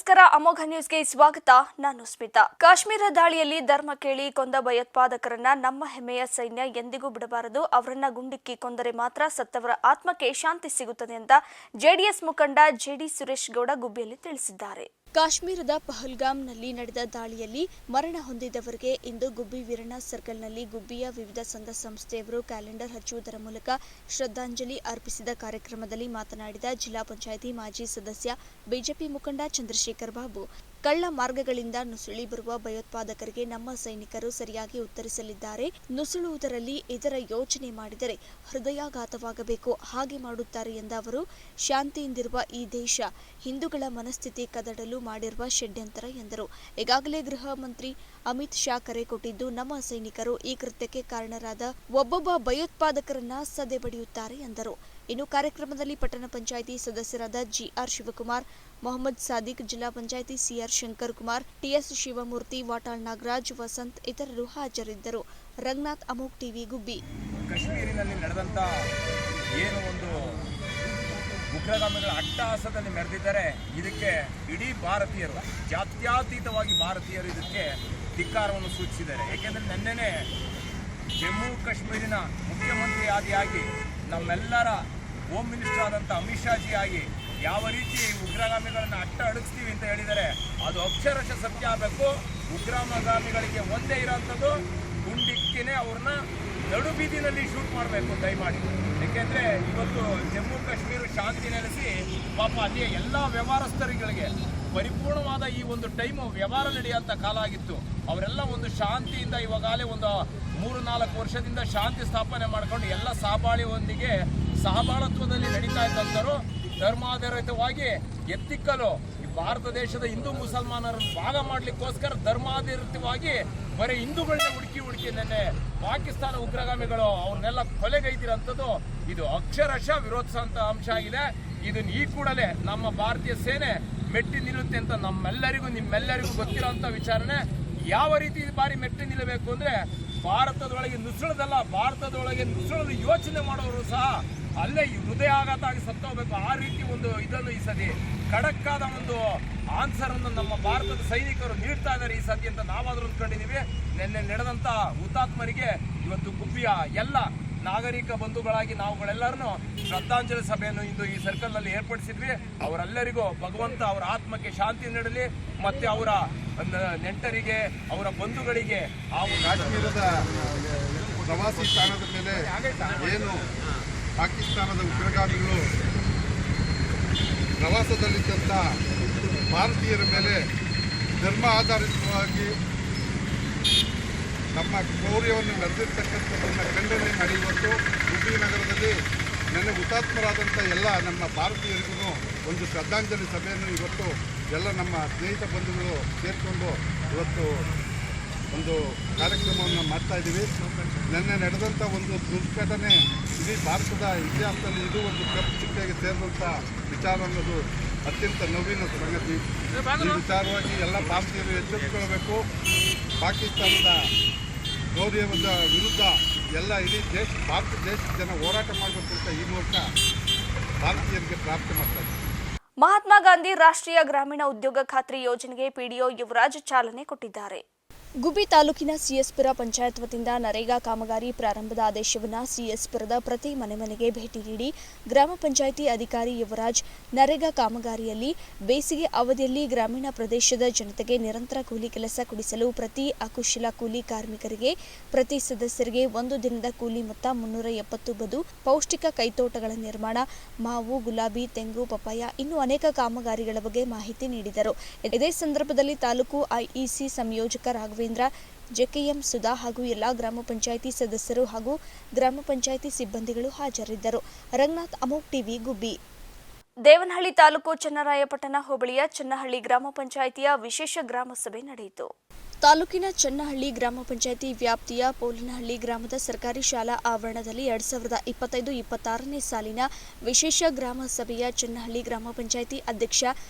ನಮಸ್ಕಾರ, ಅಮೋಘ ನ್ಯೂಸ್ಗೆ ಸ್ವಾಗತ. ನಾನು ಸ್ಮಿತಾ. ಕಾಶ್ಮೀರ ದಾಳಿಯಲ್ಲಿ ಧರ್ಮ ಕೇಳಿ ಕೊಂದ ಭಯೋತ್ಪಾದಕರನ್ನ ನಮ್ಮ ಹೆಮ್ಮೆಯ ಸೈನ್ಯ ಎಂದಿಗೂ ಬಿಡಬಾರದು. ಅವರನ್ನ ಗುಂಡಿಕ್ಕಿ ಕೊಂದರೆ ಮಾತ್ರ ಸತ್ತವರ ಆತ್ಮಕ್ಕೆ ಶಾಂತಿ ಸಿಗುತ್ತದೆ ಅಂತ ಜೆಡಿಎಸ್ ಮುಖಂಡ ಜೆಡಿ ಸುರೇಶ್ ಗೌಡ ಗುಬ್ಬಿಯಲ್ಲಿ ತಿಳಿಸಿದ್ದಾರೆ. ಕಾಶ್ಮೀರದ ಪಹಲ್ಗಾಮ್ನಲ್ಲಿ ನಡೆದ ದಾಳಿಯಲ್ಲಿ ಮರಣ ಹೊಂದಿದವರಿಗೆ ಇಂದು ಗುಬ್ಬಿ ವೀರಣ್ಣ ಸರ್ಕಲ್ನಲ್ಲಿ ಗುಬ್ಬಿಯ ವಿವಿಧ ಸಂಘ ಸಂಸ್ಥೆಯವರು ಕ್ಯಾಲೆಂಡರ್ ಹಚ್ಚುವುದರ ಮೂಲಕ ಶ್ರದ್ಧಾಂಜಲಿ ಅರ್ಪಿಸಿದ ಕಾರ್ಯಕ್ರಮದಲ್ಲಿ ಮಾತನಾಡಿದ ಜಿಲ್ಲಾ ಪಂಚಾಯಿತಿ ಮಾಜಿ ಸದಸ್ಯ ಬಿಜೆಪಿ ಮುಖಂಡ ಚಂದ್ರಶೇಖರ್ ಬಾಬು, ಕಳ್ಳ ಮಾರ್ಗಗಳಿಂದ ನುಸುಳಿ ಬರುವ ಭಯೋತ್ಪಾದಕರಿಗೆ ನಮ್ಮ ಸೈನಿಕರು ಸರಿಯಾಗಿ ಉತ್ತರಿಸಲಿದ್ದಾರೆ. ನುಸುಳುವುದರಲ್ಲಿ ಇದರ ಯೋಚನೆ ಮಾಡಿದರೆ ಹೃದಯಾಘಾತವಾಗಬೇಕು, ಹಾಗೆ ಮಾಡುತ್ತಾರೆ ಎಂದ ಅವರು, ಶಾಂತಿಯಿಂದಿರುವ ಈ ದೇಶ ಹಿಂದೂಗಳ ಮನಸ್ಥಿತಿ ಕದಡಲು ಮಾಡಿರುವ ಷಡ್ಯಂತರ ಎಂದರು. ಈಗಾಗಲೇ ಗೃಹ ಮಂತ್ರಿ ಅಮಿತ್ ಶಾ ಕರೆ ಕೊಟ್ಟಿದ್ದು, ನಮ್ಮ ಸೈನಿಕರು ಈ ಕೃತ್ಯಕ್ಕೆ ಕಾರಣರಾದ ಒಬ್ಬೊಬ್ಬ ಭಯೋತ್ಪಾದಕರನ್ನ ಸದೆ ಬಡಿಯುತ್ತಾರೆ ಎಂದರು. ಇನ್ನು ಕಾರ್ಯಕ್ರಮದಲ್ಲಿ ಪಟ್ಟಣ ಪಂಚಾಯಿತಿ ಸದಸ್ಯರಾದ ಜಿಆರ್ ಶಿವಕುಮಾರ್, ಮೊಹಮ್ಮದ್ ಸಾದಿಕ್, ಜಿಲ್ಲಾ ಪಂಚಾಯಿತಿ ಸಿಆರ್ ಶಂಕರ್ ಕುಮಾರ್, ಟಿಎಸ್ ಶಿವಮೂರ್ತಿ, ವಾಟಾಳ್ ನಾಗರಾಜ್, ವಸಂತ್ ಇತರರು ಹಾಜರಿದ್ದರು. ರಂಗನಾಥ್, ಅಮೋಘ್ ಟಿವಿ, ಗುಬ್ಬಿ. ಕಾಶ್ಮೀರಿನಲ್ಲಿ ನಡೆದಂತ ಏನು ಒಂದು ಉಗ್ರಗಾಮಿಗಳ ಅಟ್ಟಹಾಸದಲ್ಲಿ ಮೆರೆದಿದ್ದಾರೆ, ಇದಕ್ಕೆ ಇಡೀ ಭಾರತೀಯರು, ಜಾತ್ಯತೀತವಾಗಿ ಭಾರತೀಯರು ಇದಕ್ಕೆ ಧಿಕ್ಕಾರವನ್ನು ಸೂಚಿಸಿದ್ದಾರೆ. ಏಕೆಂದರೆ ನಿನ್ನೆನೇ ಜಮ್ಮು ಕಾಶ್ಮೀರಿನ ಮುಖ್ಯಮಂತ್ರಿ ಆದಿಯಾಗಿ ನಮ್ಮೆಲ್ಲರ ಹೋಮ್ ಮಿನಿಸ್ಟರ್ ಆದಂಥ ಅಮಿತ್ ಶಾಜಿ ಆಗಿ ಯಾವ ರೀತಿ ಉಗ್ರಗಾಮಿಗಳನ್ನು ಅಡಿಸ್ತೀವಿ ಅಂತ ಹೇಳಿದರೆ ಅದು ಅಕ್ಷರಶಃ ಸತ್ಯ ಆಗಬೇಕು. ಉಗ್ರಗಾಮಿಗಳಿಗೆ ಒಂದೇ ಇರೋಂಥದ್ದು ಗುಂಡಿಕ್ಕಿನೇ ಅವ್ರನ್ನ ನಡು ಬೀದಿನಲ್ಲಿ ಶೂಟ್ ಮಾಡಬೇಕು ದಯಮಾಡಿ. ಏಕೆಂದರೆ ಇವತ್ತು ಜಮ್ಮು ಕಾಶ್ಮೀರ ಶಾಂತಿ ನೆಲೆಸಿ ಪಾಪ ಅಲ್ಲಿಯ ಎಲ್ಲ ವ್ಯವಹಾರಸ್ಥರುಗಳಿಗೆ ಪರಿಪೂರ್ಣವಾದ ಈ ಒಂದು ಟೈಮು ವ್ಯವಹಾರ ನಡೆಯುವಂಥ ಕಾಲ ಆಗಿತ್ತು. ಅವರೆಲ್ಲ ಒಂದು ಶಾಂತಿಯಿಂದ ಇವಾಗಲೇ ಒಂದು 3-4 ವರ್ಷದಿಂದ ಶಾಂತಿ ಸ್ಥಾಪನೆ ಮಾಡಿಕೊಂಡು ಎಲ್ಲ ಸಹಬಾಳತ್ವದಲ್ಲಿ ನಡೀತಾ ಇದ್ದಂಥರು ಧರ್ಮಾಧಾರಿತವಾಗಿ ಎತ್ತಿಕ್ಕಲು ಭಾರತ ದೇಶದ ಹಿಂದೂ ಮುಸಲ್ಮಾನರನ್ನು ಭಾಗ ಮಾಡಲಿಕ್ಕೋಸ್ಕರ ಧರ್ಮಾಧಾರಿತವಾಗಿ ಬರೀ ಹಿಂದೂಗಳನ್ನೇ ಹುಡುಕಿ ನೆನ್ನೆ ಪಾಕಿಸ್ತಾನ ಉಗ್ರಗಾಮಿಗಳು ಅವ್ರನ್ನೆಲ್ಲ ಕೊಲೆಗೈದಿರೋಂಥದ್ದು ಇದು ಅಕ್ಷರಶಃ ವಿರೋಧಿಸುವಂಥ ಅಂಶ ಆಗಿದೆ. ಇದನ್ನು ಈ ಕೂಡಲೇ ನಮ್ಮ ಭಾರತೀಯ ಸೇನೆ ಮೆಟ್ಟಿ ನಿಲ್ಲುತ್ತೆ ಅಂತ ನಿಮ್ಮೆಲ್ಲರಿಗೂ ಗೊತ್ತಿರೋಂಥ ವಿಚಾರಣೆ. ಯಾವ ರೀತಿ ಈ ಬಾರಿ ಮೆಟ್ಟಿ ನಿಲ್ಲಬೇಕು ಅಂದರೆ ಭಾರತದೊಳಗೆ ನುಸುಳದಲ್ಲ, ಭಾರತದೊಳಗೆ ನುಸುಳಲು ಯೋಚನೆ ಮಾಡೋರು ಸಹ ಅಲ್ಲೇ ಹೃದಯಾಘಾತ ಆಗಿ ಸತ್ತೋಗ್ಬೇಕು. ಆ ರೀತಿ ಒಂದು ಇದನ್ನು ಈ ಸತಿ ಖಡಕ್ಕಾದ ಒಂದು ಆನ್ಸರ್ ಅನ್ನು ನಮ್ಮ ಭಾರತದ ಸೈನಿಕರು ನೀಡ್ತಾ ಇದ್ದಾರೆ ಈ ಸತಿ ಅಂತ ನಾವಾದರೂ ಅಂದ್ಕೊಂಡಿದ್ದೀವಿ. ನಿನ್ನೆ ನಡೆದಂಥ ಹುತಾತ್ಮರಿಗೆ ಇವತ್ತು ಗುಬ್ಬಿಯ ಎಲ್ಲ ನಾಗರಿಕ ಬಂಧುಗಳಾಗಿ ನಾವುಗಳೆಲ್ಲರೂ ಶ್ರದ್ಧಾಂಜಲಿ ಸಭೆಯನ್ನು ಇಂದು ಈ ಸರ್ಕಲ್ನಲ್ಲಿ ಏರ್ಪಡಿಸಿದ್ವಿ. ಅವರೆಲ್ಲರಿಗೂ ಭಗವಂತ ಅವರ ಆತ್ಮಕ್ಕೆ ಶಾಂತಿ ನೀಡಲಿ, ಮತ್ತೆ ಅವರ ನೆಂಟರಿಗೆ, ಅವರ ಬಂಧುಗಳಿಗೆ ಕಾಶ್ಮೀರದ ಪ್ರವಾಸಿ ತಾಣದ ಮೇಲೆ ಏನು ಪಾಕಿಸ್ತಾನದ ಉಗ್ರಗಾಮಿಗಳು ಪ್ರವಾಸದಲ್ಲಿದ್ದಂಥ ಭಾರತೀಯರ ಮೇಲೆ ಧರ್ಮ ಆಧಾರಿತವಾಗಿ ನಮ್ಮ ಕ್ರೌರ್ಯವನ್ನು ನಡೆದಿರ್ತಕ್ಕಂಥದ್ದನ್ನು ಖಂಡನೆ ನಡೆಯುವತ್ತು ಗುಬ್ಬಿ ನಗರದಲ್ಲಿ ನೆನ್ನೆ ಹುತಾತ್ಮರಾದಂಥ ಎಲ್ಲ ನಮ್ಮ ಭಾರತೀಯರಿಗೂ ಒಂದು ಶ್ರದ್ಧಾಂಜಲಿ ಸಭೆಯನ್ನು ಇವತ್ತು ಎಲ್ಲ ನಮ್ಮ ಸ್ನೇಹಿತ ಬಂಧುಗಳು ಸೇರಿಕೊಂಡು ಇವತ್ತು ಒಂದು ಕಾರ್ಯಕ್ರಮವನ್ನು ಮಾಡ್ತಾಯಿದ್ದೀವಿ. ನಿನ್ನೆ ನಡೆದಂಥ ಒಂದು ದುರ್ಘಟನೆ ಇಡೀ ಭಾರತದ ಇತಿಹಾಸದಲ್ಲಿ ಇದು ಒಂದು ಕಪ್ಪು ಚಿಟ್ಟೆಗೆ ಸೇರಿದಂಥ ವಿಚಾರ ಅನ್ನೋದು ಅತ್ಯಂತ ನೋವಿನ ಸಂಗತಿ. ಈ ವಿಚಾರವಾಗಿ ಎಲ್ಲ ಭಾರತೀಯರು ಎಚ್ಚೆತ್ತುಕೊಳ್ಳಬೇಕು. ಪಾಕಿಸ್ತಾನದ ಕ್ರೌರ್ಯದ ವಿರುದ್ಧ ಎಲ್ಲ ಇಡೀ ಭಾರತ ದೇಶದ ಜನ ಹೋರಾಟ ಮಾಡಬೇಕು ಅಂತ ಈ ಮೂಲಕ ಭಾರತೀಯರಿಗೆ ಪ್ರಾರ್ಥನೆ ಮಾಡ್ತಾರೆ. ಮಹಾತ್ಮ ಗಾಂಧಿ ರಾಷ್ಟ್ರೀಯ ಗ್ರಾಮೀಣ ಉದ್ಯೋಗ ಖಾತ್ರಿ ಯೋಜನೆಗೆ ಪಿಡಿಒ ಯುವರಾಜ್ ಚಾಲನೆ ಕೊಟ್ಟಿದ್ದಾರೆ. ಗುಬ್ಬಿ ತಾಲೂಕಿನ ಸಿಎಸ್ಪುರ ಪಂಚಾಯತ್ ವತಿಯಿಂದ ನರೇಗಾ ಕಾಮಗಾರಿ ಪ್ರಾರಂಭದ ಆದೇಶವನ್ನು ಸಿಎಸ್ಪುರದ ಪ್ರತಿ ಮನೆಗೆ ಭೇಟಿ ನೀಡಿ ಗ್ರಾಮ ಪಂಚಾಯಿತಿ ಅಧಿಕಾರಿ ಯುವರಾಜ್ ನರೇಗಾ ಕಾಮಗಾರಿಯಲ್ಲಿ ಬೇಸಿಗೆ ಅವಧಿಯಲ್ಲಿ ಗ್ರಾಮೀಣ ಪ್ರದೇಶದ ಜನತೆಗೆ ನಿರಂತರ ಕೂಲಿ ಕೆಲಸ ಕೊಡಿಸಲು ಪ್ರತಿ ಅಕುಶಲ ಕೂಲಿ ಕಾರ್ಮಿಕರಿಗೆ ಪ್ರತಿ ಸದಸ್ಯರಿಗೆ 1 ದಿನದ ಕೂಲಿ ಮೊತ್ತ 370 ಬದು, ಪೌಷ್ಟಿಕ ಕೈತೋಟಗಳ ನಿರ್ಮಾಣ, ಮಾವು, ಗುಲಾಬಿ, ತೆಂಗು, ಪಪಾಯ ಇನ್ನೂ ಅನೇಕ ಕಾಮಗಾರಿಗಳ ಬಗ್ಗೆ ಮಾಹಿತಿ ನೀಡಿದರು. ಇದೇ ಸಂದರ್ಭದಲ್ಲಿ ತಾಲೂಕು ಐಇಸಿ ಸಂಯೋಜಕ ರಾಘವೇಂದ್ರ, ಜೆಕೆಎಂ ಸುಧಾ ಹಾಗೂ ಎಲ್ಲಾ ಗ್ರಾಮ ಪಂಚಾಯಿತಿ ಸದಸ್ಯರು ಹಾಗೂ ಗ್ರಾಮ ಪಂಚಾಯಿತಿ ಸಿಬ್ಬಂದಿಗಳು ಹಾಜರಿದ್ದರು. ರಂಗನಾಥ್, ಅಮೋಘ್ ಟಿವಿ, ಗುಬ್ಬಿ. ದೇವನಹಳ್ಳಿ ತಾಲೂಕು ಚನ್ನರಾಯಪಟ್ಟಣ ಹೋಬಳಿಯ ಚನ್ನಹಳ್ಳಿ ಗ್ರಾಮ ಪಂಚಾಯಿತಿಯ ವಿಶೇಷ ಗ್ರಾಮ ಸಭೆ ನಡೆಯಿತು. ತಾಲೂಕಿನ ಚನ್ನಹಳ್ಳಿ ಗ್ರಾಮ ಪಂಚಾಯಿತಿ ವ್ಯಾಪ್ತಿಯ ಪೋಲಿನಹಳ್ಳಿ ಗ್ರಾಮದ ಸರ್ಕಾರಿ ಶಾಲಾ ಆವರಣದಲ್ಲಿ 2025-26ನೇ ಸಾಲಿನ ವಿಶೇಷ ಗ್ರಾಮ ಸಭೆಯ ಚನ್ನಹಳ್ಳಿ ಗ್ರಾಮ ಪಂಚಾಯಿತಿ ಅಧ್ಯಕ್ಷ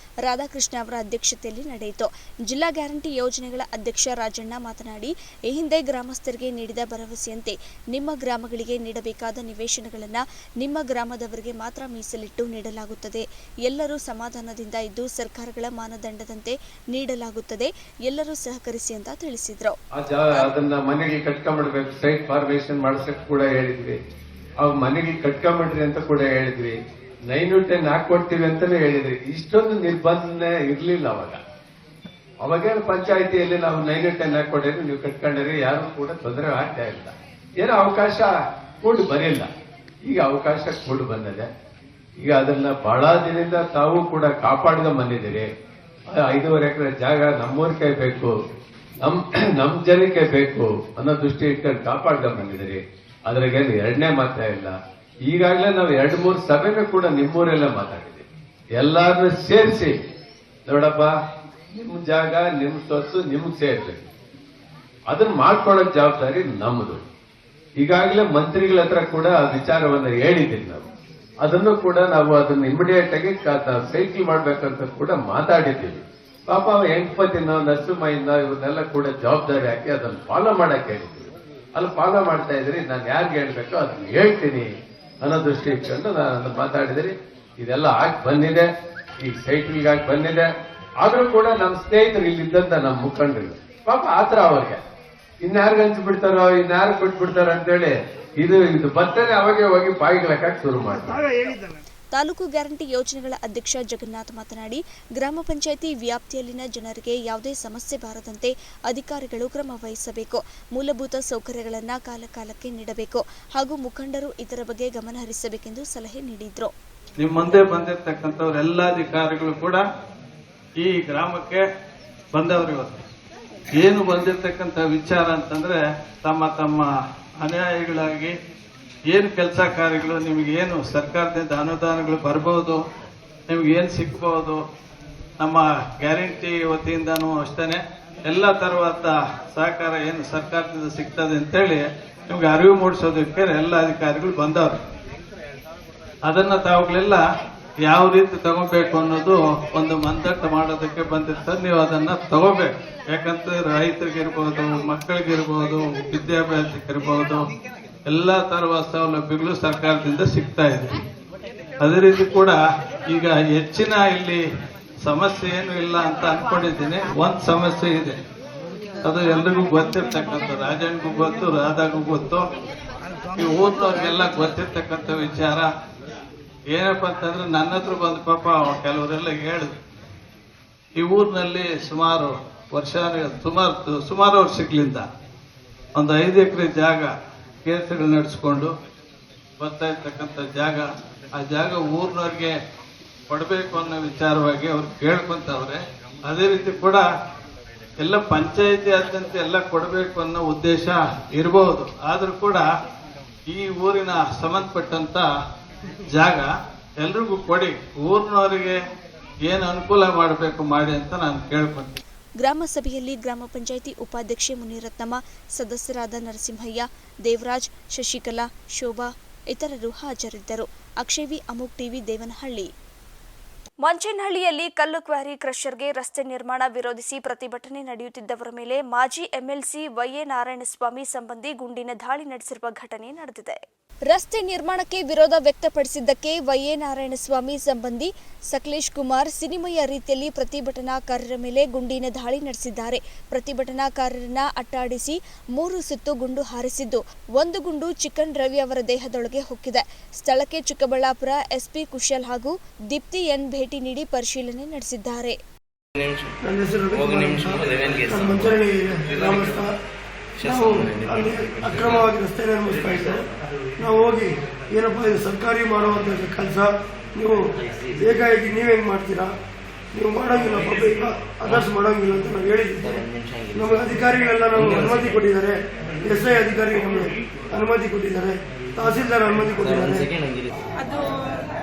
ರಾಧಾಕೃಷ್ಣ ಅವರ ಅಧ್ಯಕ್ಷತೆಯಲ್ಲಿ ನಡೆಯಿತು. ಜಿಲ್ಲಾ ಗ್ಯಾರಂಟಿ ಯೋಜನೆಗಳ ಅಧ್ಯಕ್ಷ ರಾಜಣ್ಣ ಮಾತನಾಡಿ, ಈ ಹಿಂದೆ ಗ್ರಾಮಸ್ಥರಿಗೆ ನೀಡಿದ ಭರವಸೆಯಂತೆ ನಿಮ್ಮ ಗ್ರಾಮಗಳಿಗೆ ನೀಡಬೇಕಾದ ನಿವೇಶನಗಳನ್ನು ನಿಮ್ಮ ಗ್ರಾಮದವರಿಗೆ ಮಾತ್ರ ಮೀಸಲಿಟ್ಟು ನೀಡಲಾಗುತ್ತದೆ. ಎಲ್ಲರೂ ಸಮಾಧಾನದಿಂದ ಇದ್ದು ಸರ್ಕಾರಗಳ ಮಾನದಂಡದಂತೆ ನೀಡಲಾಗುತ್ತದೆ. ಎಲ್ಲರೂ ಸಹಕರಿಸಿ ಅಂತ ತಿಳಿಸಿದ್ರು. ಅದನ್ನ ಮನೆಗೆ ಕಟ್ಕೊಂಡ್ಬಿಡ್ಬೇಕು, ಸೈಟ್ ಫಾರ್ಮೇಶನ್ ಮಾಡಿಸಕ್ ಕೂಡ ಹೇಳಿದ್ವಿ. ಅವ್ ಮನೆಗೆ ಕಟ್ಕೊಂಡ್ಬಿಡ್ರಿ ಅಂತ ಕೂಡ ಹೇಳಿದ್ವಿ. 9-10 ಹಾಕೊಡ್ತೀವಿ ಅಂತಾನೆ ಹೇಳಿದ್ವಿ. ಇಷ್ಟೊಂದು ನಿರ್ಬಂಧನೆ ಇರ್ಲಿಲ್ಲ ಅವಾಗ ಪಂಚಾಯತಿಯಲ್ಲಿ ನಾವು 9-10 ಹಾಕೊಡಿದ್ರೆ ನೀವು ಕಟ್ಕೊಂಡಿರಿ, ಯಾರು ಕೂಡ ತೊಂದರೆ ಆಗ್ತಾ ಇಲ್ಲ. ಏನೋ ಅವಕಾಶ ಕೂಡಿ ಬರಿಲ್ಲ. ಈಗ ಅವಕಾಶ ಕೂಡಿ ಬಂದಿದೆ. ಈಗ ಅದನ್ನ ಬಹಳ ದಿನದಿಂದ ತಾವು ಕೂಡ ಕಾಪಾಡ್ಕೊಂಡ್ ಬಂದಿದ್ದೀರಿ. 5.5 ಎಕರೆ ಜಾಗ ನಮ್ಮೂರ್ಗೆ ಬೇಕು, ನಮ್ ಜನಕ್ಕೆ ಬೇಕು ಅನ್ನೋ ದೃಷ್ಟಿ ಇಟ್ಕೊಂಡು ಕಾಪಾಡ್ಕೊಂಡ್ ಬಂದಿದ್ದೀರಿ. ಅದ್ರಾಗೇನು ಎರಡನೇ ಮಾತ್ರ ಇಲ್ಲ. ಈಗಾಗಲೇ ನಾವು 2-3 ಸಭೆನೂ ಕೂಡ ನಿಮ್ಮೂರೆಲ್ಲ ಮಾತಾಡಿದ್ವಿ. ಎಲ್ಲಾರನ್ನೂ ಸೇರಿಸಿ, ನೋಡಪ್ಪ ನಿಮ್ ಜಾಗ ನಿಮ್ ಸ್ವತ್ತು ನಿಮ್ಗೆ ಸೇರ್ಬೇಕು, ಅದನ್ನ ಮಾಡ್ಕೊಳ್ಳೋ ಜವಾಬ್ದಾರಿ ನಮ್ಮದು. ಈಗಾಗಲೇ ಮಂತ್ರಿಗಳ ಹತ್ರ ಕೂಡ ಆ ವಿಚಾರವನ್ನ ಹೇಳಿದ್ದೀವಿ. ನಾವು ಅದನ್ನು ಕೂಡ ನಾವು ಅದನ್ನ ಇಮಿಡಿಯೇಟ್ ಆಗಿ ಸೈಕಲ್ ಮಾಡ್ಬೇಕಂತ ಕೂಡ ಮಾತಾಡಿದ್ದೀವಿ. ಪಾಪ ಹೆಂಗಪತಿನ ನರಸಿಂಹಯ್ಯನ ಇವನ್ನೆಲ್ಲ ಕೂಡ ಜವಾಬ್ದಾರಿ ಹಾಕಿ ಅದನ್ನ ಫಾಲೋ ಮಾಡಕ್ ಹೇಳಿದ್ವಿ. ಅಲ್ಲಿ ಫಾಲೋ ಮಾಡ್ತಾ ಇದ್ರಿ, ನಾನು ಯಾರಿಗೆ ಹೇಳ್ಬೇಕೋ ಅದನ್ನ ಹೇಳ್ತೀನಿ ಅನ್ನೋ ದೃಷ್ಟಿ ಇಟ್ಕೊಂಡು ನಾನು ಮಾತಾಡಿದ್ರಿ. ಇದೆಲ್ಲ ಆಗಿ ಬಂದಿದೆ, ಈಗ ಸೈಕಲ್ಗಾಗಿ ಬಂದಿದೆ. ಆದ್ರೂ ಕೂಡ ನಮ್ಮ ಸ್ನೇಹಿತರು ಇಲ್ಲಿದ್ದಂತ ನಮ್ಮ ಮುಖಂಡರು ಪಾಪ ಆತರ ಅವ್ರಿಗೆ ಇನ್ಯಾರಿಗೆ ಹಂಚ್ಬಿಡ್ತಾರೋ ಇನ್ಯಾರು ಕೊಟ್ಬಿಡ್ತಾರೋ ಅಂತೇಳಿ ಇದು ಬರ್ತಾನೆ ಅವಾಗೆ ಹೋಗಿ ಬಾಯಿಗಳಕ್ಕೆ ಶುರು ಮಾಡ್ತಾರೆ. ತಾಲೂಕು ಗ್ಯಾರಂಟಿ ಯೋಜನೆಗಳ ಅಧ್ಯಕ್ಷ ಜಗನ್ನಾಥ್ ಮಾತನಾಡಿ, ಗ್ರಾಮ ಪಂಚಾಯಿತಿ ವ್ಯಾಪ್ತಿಯಲ್ಲಿನ ಜನರಿಗೆ ಯಾವುದೇ ಸಮಸ್ಯೆ ಬಾರದಂತೆ ಅಧಿಕಾರಿಗಳು ಕ್ರಮ ವಹಿಸಬೇಕು. ಮೂಲಭೂತ ಸೌಕರ್ಯಗಳನ್ನು ಕಾಲಕಾಲಕ್ಕೆ ನೀಡಬೇಕು ಹಾಗೂ ಮುಖಂಡರು ಇದರ ಬಗ್ಗೆ ಗಮನ ಹರಿಸಬೇಕೆಂದು ಸಲಹೆ ನೀಡಿದ್ರು. ನಿಮ್ಮ ಮುಂದೆ ಬಂದಿರತಕ್ಕಂಥವ್ರು ಎಲ್ಲ ಅಧಿಕಾರಿಗಳು ಕೂಡ ಈ ಗ್ರಾಮಕ್ಕೆ ಬಂದವರು. ಇವತ್ತು ಏನು ಬಂದಿರತಕ್ಕಂಥ ವಿಚಾರ ಅಂತಂದ್ರೆ, ತಮ್ಮ ತಮ್ಮ ಅನ್ಯಾಯಗಳಾಗಿ ಏನು ಕೆಲಸ ಕಾರ್ಯಗಳು, ನಿಮಗೇನು ಸರ್ಕಾರದಿಂದ ಅನುದಾನಗಳು ಬರ್ಬೋದು, ನಿಮ್ಗೇನು ಸಿಗ್ಬಹುದು, ನಮ್ಮ ಗ್ಯಾರಂಟಿ ವತಿಯಿಂದನೂ ಅಷ್ಟೇ ಎಲ್ಲ ತರವಾದ ಸಹಕಾರ ಏನು ಸರ್ಕಾರದಿಂದ ಸಿಗ್ತದೆ ಅಂತೇಳಿ ನಿಮ್ಗೆ ಅರಿವು ಮೂಡಿಸೋದಕ್ಕೆ ಎಲ್ಲ ಅಧಿಕಾರಿಗಳು ಬಂದವರು. ಅದನ್ನ ತಾವುಗಳೆಲ್ಲ ಯಾವ ರೀತಿ ತಗೋಬೇಕು ಅನ್ನೋದು ಒಂದು ಮಂದಟ್ಟು ಮಾಡೋದಕ್ಕೆ ಬಂದಿರ್ತಾರೆ. ನೀವು ಅದನ್ನ ತಗೋಬೇಕು. ಯಾಕಂದ್ರೆ ರೈತರಿಗಿರ್ಬೋದು, ಮಕ್ಕಳಿಗಿರ್ಬೋದು, ವಿದ್ಯಾಭ್ಯಾಸಕ್ಕಿರ್ಬೋದು ಎಲ್ಲ ತರವಾದ ಸೌಲಭ್ಯಗಳು ಸರ್ಕಾರದಿಂದ ಸಿಗ್ತಾ ಇದೆ. ಅದೇ ರೀತಿ ಕೂಡ ಈಗ ಹೆಚ್ಚಿನ ಇಲ್ಲಿ ಸಮಸ್ಯೆ ಏನು ಇಲ್ಲ ಅಂತ ಅನ್ಕೊಂಡಿದ್ದೀನಿ. ಒಂದ್ ಸಮಸ್ಯೆ ಇದೆ, ಅದು ಎಲ್ರಿಗೂ ಗೊತ್ತಿರ್ತಕ್ಕಂಥ, ರಾಜನ್ಗೂ ಗೊತ್ತು, ರಾಧಾಗೂ ಗೊತ್ತು, ಈ ಊರ್ನವ್ರಿಗೆಲ್ಲ ಗೊತ್ತಿರ್ತಕ್ಕಂಥ ವಿಚಾರ. ಏನಪ್ಪಾ ಅಂತಂದ್ರೆ, ನನ್ನ ಹತ್ರ ಬಂದು ಪಾಪ ಕೆಲವರೆಲ್ಲ ಹೇಳಿದ್ರು, ಈ ಊರಿನಲ್ಲಿ ಸುಮಾರು ವರ್ಷಗಳಿಂದ ಒಂದು 5 ಎಕರೆ ಜಾಗ ಕೇಸುಗಳು ನಡೆಸ್ಕೊಂಡು ಬರ್ತಾ ಇರ್ತಕ್ಕಂಥ ಜಾಗ, ಆ ಜಾಗ ಊರಿನವ್ರಿಗೆ ಕೊಡಬೇಕು ಅನ್ನೋ ವಿಚಾರವಾಗಿ ಅವ್ರು ಕೇಳ್ಕೊಂತವ್ರೆ. ಅದೇ ರೀತಿ ಕೂಡ ಎಲ್ಲ ಪಂಚಾಯಿತಿ ಆದ್ಯಂತ ಎಲ್ಲ ಕೊಡಬೇಕು ಅನ್ನೋ ಉದ್ದೇಶ ಇರಬಹುದು. ಆದ್ರೂ ಕೂಡ ಈ ಊರಿನ ಸಂಬಂಧಪಟ್ಟಂತ ಜಾಗ ಎಲ್ರಿಗೂ ಕೊಡಿ, ಊರಿನವರಿಗೆ ಏನು ಅನುಕೂಲ ಮಾಡಬೇಕು ಮಾಡಿ ಅಂತ ನಾನು ಕೇಳ್ಕೊಂತೀನಿ. ಗ್ರಾಮ ಸಭೆಯಲ್ಲಿ ಗ್ರಾಮ ಪಂಚಾಯಿತಿ ಉಪಾಧ್ಯಕ್ಷೆ ಮುನಿರತ್ನಮ್ಮ, ಸದಸ್ಯರಾದ ನರಸಿಂಹಯ್ಯ, ದೇವರಾಜ್, ಶಶಿಕಲಾ, ಶೋಭಾ ಇತರರು ಹಾಜರಿದ್ದರು. ಅಕ್ಷಯವಿ, ಅಮೋಕ್ ಟಿವಿ, ದೇವನಹಳ್ಳಿ. ಮಂಚೇನಹಳ್ಳಿಯಲ್ಲಿ ಕಲ್ಲು ಕ್ವಾರಿ ಕ್ರಷರ್ಗೆ ರಸ್ತೆ ನಿರ್ಮಾಣ ವಿರೋಧಿಸಿ ಪ್ರತಿಭಟನೆ ನಡೆಯುತ್ತಿದ್ದವರ ಮೇಲೆ ಮಾಜಿ ಎಂಎಲ್ಸಿ ವೈಎ ನಾರಾಯಣಸ್ವಾಮಿ ಸಂಬಂಧಿ ಗುಂಡಿನ ದಾಳಿ ನಡೆಸಿರುವ ಘಟನೆ ನಡೆದಿದೆ. ರಸ್ತೆ ನಿರ್ಮಾಣಕ್ಕೆ ವಿರೋಧ ವ್ಯಕ್ತಪಡಿಸಿದ್ದಕ್ಕೆ ವೈಎ ನಾರಾಯಣಸ್ವಾಮಿ ಸಂಬಂಧಿ ಸಕಲೇಶ್ ಕುಮಾರ್ ಸಿನಿಮಯ ರೀತಿಯಲ್ಲಿ ಪ್ರತಿಭಟನಾಕಾರರ ಮೇಲೆ ಗುಂಡಿನ ದಾಳಿ ನಡೆಸಿದ್ದಾರೆ. ಪ್ರತಿಭಟನಾಕಾರರನ್ನ ಅಟ್ಟಾಡಿಸಿ 3 ಸುತ್ತು ಗುಂಡು ಹಾರಿಸಿದ್ದು, 1 ಗುಂಡು ಚಿಕನ್ ರವಿ ಅವರ ದೇಹದೊಳಗೆ ಹೊಕ್ಕಿದೆ. ಸ್ಥಳಕ್ಕೆ ಚಿಕ್ಕಬಳ್ಳಾಪುರ ಎಸ್ಪಿ ಕುಶಲ್ ಹಾಗೂ ದೀಪ್ತಿ ಎನ್ ಭೇಟಿ ನೀಡಿ ಪರಿಶೀಲನೆ ನಡೆಸಿದ್ದಾರೆ. ನಾವು ಅಲ್ಲಿ ಅಕ್ರಮವಾಗಿ ರಸ್ತೆ ನಿರ್ಮಿಸ್ತಾ ಇದ್ದೇವೆ. ನಾವು ಹೋಗಿ ಏನಪ್ಪ ಇದು ಸರ್ಕಾರಿ ಮಾಡುವಂಥ ಕೆಲಸ, ನೀವು ಬೇಕಾಗಿ ನೀವೇನು ಮಾಡ್ತೀರಾ, ನೀವು ಮಾಡೋಂಗಿಲ್ಲ, ಪಬ್ಲಿಕ್ ಅದರ್ಸ್ ಮಾಡೋಂಗಿಲ್ಲ ಅಂತ ನಾವು ಹೇಳಿದ್ದೀವಿ. ನಮ್ಮ ಅಧಿಕಾರಿಗಳೆಲ್ಲ ನಮಗೆ ಅನುಮತಿ ಕೊಟ್ಟಿದ್ದಾರೆ. SI ಅಧಿಕಾರಿಗಳು ನಮಗೆ ಅನುಮತಿ ಕೊಟ್ಟಿದ್ದಾರೆ, ತಹಸೀಲ್ದಾರ್ ಅನುಮತಿ ಕೊಟ್ಟಿದ್ದಾರೆ. ಅದು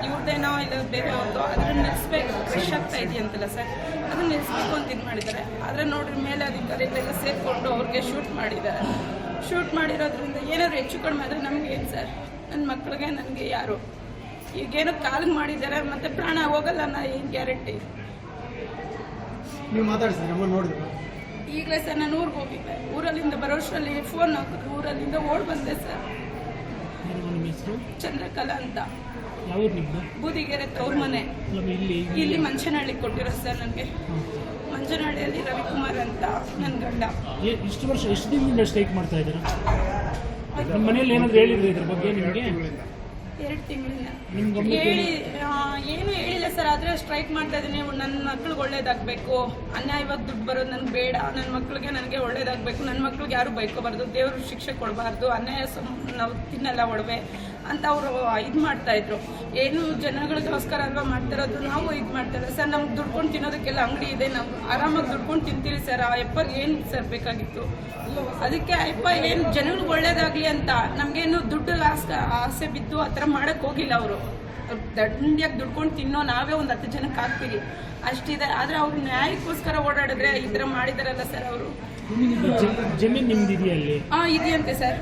ಇವ್ರು ಅವ್ರದ್ದೇನೋ ಇಲ್ಲ ಬೇರೆ ಅವ್ರದ್ದು ಅದನ್ನ ನಿಲ್ಲಿಸ್ಬೇಕು, ಕ್ರಶ್ ಆಗ್ತಾ ಇದೆಯಂತಲ್ಲ ಸರ್, ಅದನ್ನ ನಿಲ್ಲಿಸ್ಬೇಕು ಅಂತ ಇದು ಮಾಡಿದ್ದಾರೆ. ಆದರೆ ನೋಡ್ರಿ ಮೇಲಧಿಕಾರಿಗಳೆಲ್ಲ ಸೇರಿಕೊಂಡು ಅವ್ರಿಗೆ ಶೂಟ್ ಮಾಡಿದ್ದಾರೆ. ಶೂಟ್ ಮಾಡಿರೋದ್ರಿಂದ ಏನಾದ್ರು ಹೆಚ್ಚು ಕಡಿಮೆ ಆದರೆ ನಮ್ಗೆ ಏನು ಸರ್, ನನ್ನ ಮಕ್ಕಳಿಗೆ ನನಗೆ ಯಾರು ಈಗೇನೋ ಕಾಲಿಗೆ ಮಾಡಿದ್ದಾರೆ, ಮತ್ತೆ ಪ್ರಾಣ ಹೋಗಲ್ಲ ನಾ ಏನು ಗ್ಯಾರಂಟಿ? ನೀವು ಮಾತಾಡ್ಸಿದ್ರೆ ನಮ್ಮ ನೋಡಿದ್ರು ಈಗಲೇ ಸರ್ ನಾನು ಊರಿಗೆ ಹೋಗಿದ್ದೆ, ಊರಲ್ಲಿಂದ ಬರೋಷ್ಟರಲ್ಲಿ ಫೋನ್ ಹಾಕಿದ್ರು, ಊರಲ್ಲಿಂದ ಓಡ್ ಬಂದೆ ಸರ್. ನಿಮ್ಮ ಹೆಸರು ಚಂದ್ರಕಲಾ ಅಂತ, ಯಾವ್ದು ನಿಮ್ಮದು? ಬೂದಿಗೆರೆ ತವ್ರ ಮನೆ. ಇಲ್ಲಿ ಮಂಚನಹಳ್ಳಿ ಕೊಟ್ಟಿರೋ ಸರ್ ನನಗೆ. ಮಂಚನಹಳ್ಳಿಯಲ್ಲಿ ರವಿಕುಮಾರ್ ಅಂತ ನನ್ನ ಗಂಡ. ಇಷ್ಟು ವರ್ಷ ಎಷ್ಟು ದಿನದಿಂದ ಸ್ಟ್ರೈಕ್ ಮಾಡ್ತಾ ಇದ್ದೀರಾ? ನಿಮ್ಮ ಮನೆಯಲ್ಲಿ ಏನಾದ್ರು ಹೇಳಿದ್ರು ಇದ್ರ ಬಗ್ಗೆ ನಿಮಗೆ? 2 ತಿಂಗಳಿಂದ ಹೇಳಿ ಏನು ಹೇಳಿಲ್ಲ ಸರ್. ಆದರೆ ಸ್ಟ್ರೈಕ್ ಮಾಡ್ತಾ ಇದ್ದೀನಿ, ನನ್ನ ಮಕ್ಳಿಗೆ ಒಳ್ಳೇದಾಗಬೇಕು, ಅನ್ಯಾಯವಾಗಿ ದುಡ್ಡು ಬರೋದು ನನಗೆ ಬೇಡ, ನನ್ನ ಮಕ್ಳಿಗೆ ನನಗೆ ಒಳ್ಳೇದಾಗಬೇಕು, ನನ್ನ ಮಕ್ಳಿಗೆ ಯಾರು ಬೈಕೋಬಾರ್ದು, ದೇವರು ಶಿಕ್ಷೆ ಕೊಡಬಾರ್ದು, ಅನ್ಯಾಯ ನಾವು ತಿನ್ನಲ್ಲ ಒಡವೆ ಅಂತ ಅವರು ಇದು ಮಾಡ್ತಾಯಿದ್ರು. ಏನು ಜನಗಳಿಗೋಸ್ಕರ ಅಲ್ವಾ ಮಾಡ್ತಿರೋದು, ನಾವು ಇದು ಮಾಡ್ತಾರೆ ಸರ್. ನಮ್ಗೆ ದುಡ್ಕೊಂಡು ತಿನ್ನೋದಕ್ಕೆಲ್ಲ ಅಂಗಡಿ ಇದೆ, ನಾವು ಆರಾಮಾಗಿ ದುಡ್ಕೊಂಡು ತಿಂತೀವಿ ಸರ್. ಆ ಅಪ್ಪಗೆ ಏನು ಸರ್ ಬೇಕಾಗಿತ್ತು? ಅದಕ್ಕೆ ಅಪ್ಪ ಏನು ಜನಗಳಿಗೆ ಒಳ್ಳೇದಾಗಲಿ ಅಂತ ನಮಗೇನು ದುಡ್ಡು ಆಸೆ ಬಿದ್ದು ಆ ಥರ ಮಾಡೋಕ್ಕೆ ಹೋಗಿಲ್ಲ. ಅವರು ದಂಡಿಯಾಗಿ ದುಡ್ಕೊಂಡು ತಿನ್ನೋ ನಾವೇ ಒಂದು 10 ಜನಕ್ಕೆ ಹಾಕ್ತೀವಿ ಅಷ್ಟಿದೆ. ಆದರೆ ಅವ್ರು ನ್ಯಾಯಕ್ಕೋಸ್ಕರ ಓಡಾಡಿದ್ರೆ ಈ ಥರ ಮಾಡಿದಾರಲ್ಲ ಸರ್ ಅವರು. ಜಮೀನು ನಿಮ್ದು ಇದೆಯಲ್ಲಿ? ಇದೆಯಂತೆ ಸರ್.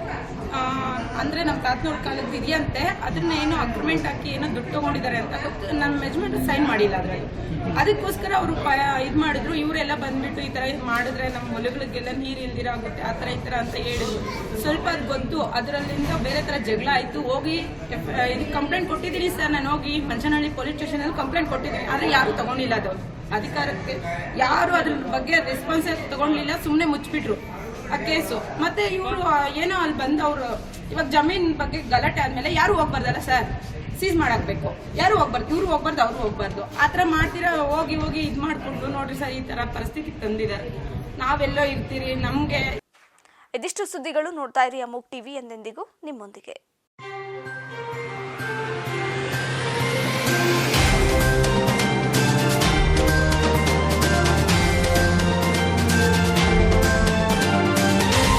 ಅಂದರೆ ನಮ್ಮ ತಾತನವ್ರ ಕಾಲದ್ದು ಇದೆಯಂತೆ. ಅದನ್ನ ಏನೋ ಅಗ್ರಿಮೆಂಟ್ ಹಾಕಿ ಏನೋ ದುಡ್ಡು ತೊಗೊಂಡಿದ್ದಾರೆ ಅಂತ ಗೊತ್ತು. ನಮ್ಮ ಯಜಮಾನ್ರು ಸೈನ್ ಮಾಡಿಲ್ಲ ಅದರಲ್ಲಿ. ಅದಕ್ಕೋಸ್ಕರ ಅವರು ಇದು ಮಾಡಿದ್ರು. ಇವರೆಲ್ಲ ಬಂದ್ಬಿಟ್ಟು ಈ ಥರ ಇದು ಮಾಡಿದ್ರೆ ನಮ್ಮ ಹೊಲಗಳಿಗೆಲ್ಲ ನೀರು ಇಲ್ದಿರಾಗುತ್ತೆ, ಆ ಥರ ಈ ಥರ ಅಂತ ಹೇಳಿದ್ರು. ಸ್ವಲ್ಪ ಅದು ಗೊತ್ತು. ಅದರಲ್ಲಿಂದ ಬೇರೆ ಥರ ಜಗಳ ಆಯಿತು. ಹೋಗಿ ಇದಕ್ಕೆ ಕಂಪ್ಲೇಂಟ್ ಕೊಟ್ಟಿದ್ದೀನಿ ಸರ್. ನಾನು ಹೋಗಿ ಮಂಚನಹಳ್ಳಿ ಪೊಲೀಸ್ ಸ್ಟೇಷನಲ್ಲಿ ಕಂಪ್ಲೇಂಟ್ ಕೊಟ್ಟಿದ್ದೀನಿ. ಆದರೆ ಯಾರೂ ತೊಗೊಂಡಿಲ್ಲ. ಅದು ಅಧಿಕಾರಕ್ಕೆ ಯಾರು ಅದ್ರ ಬಗ್ಗೆ ರೆಸ್ಪಾನ್ಸ್ ತಗೊಳ್ಳಿಲ್ಲ, ಸುಮ್ಮನೆ ಮುಚ್ಚಿಬಿಟ್ರು ಆ ಕೇಸು. ಮತ್ತೆ ಇವರು ಏನೋ ಅಲ್ಲಿ ಬಂದವರು ಇವಾಗ ಜಮೀನ್ ಬಗ್ಗೆ ಗಲಾಟೆ ಆದ್ಮೇಲೆ ಯಾರು ಹೋಗ್ಬಾರ್ದಲ್ಲ ಸರ್, ಸೀಸ್ ಮಾಡಾಕ್ಬೇಕು. ಯಾರು ಹೋಗ್ಬಾರ್ದು, ಇವ್ರು ಹೋಗ್ಬಾರ್ದು, ಅವ್ರು ಹೋಗ್ಬಾರ್ದು. ಆ ಥರ ಮಾಡ್ತೀರಾ? ಹೋಗಿ ಇದು ಮಾಡಿಕೊಂಡು ನೋಡ್ರಿ ಸರ್, ಈ ಥರ ಪರಿಸ್ಥಿತಿ ತಂದಿದ್ದಾರೆ. ನಾವೆಲ್ಲೋ ಇರ್ತೀರಿ, ನಮಗೆ ಇದಿಷ್ಟು ಸುದ್ದಿಗಳು ನೋಡ್ತಾ ಇರಿ ಅಮೋಘ್ ಟಿವಿ, ಎಂದೆಂದಿಗೂ ನಿಮ್ಮೊಂದಿಗೆ.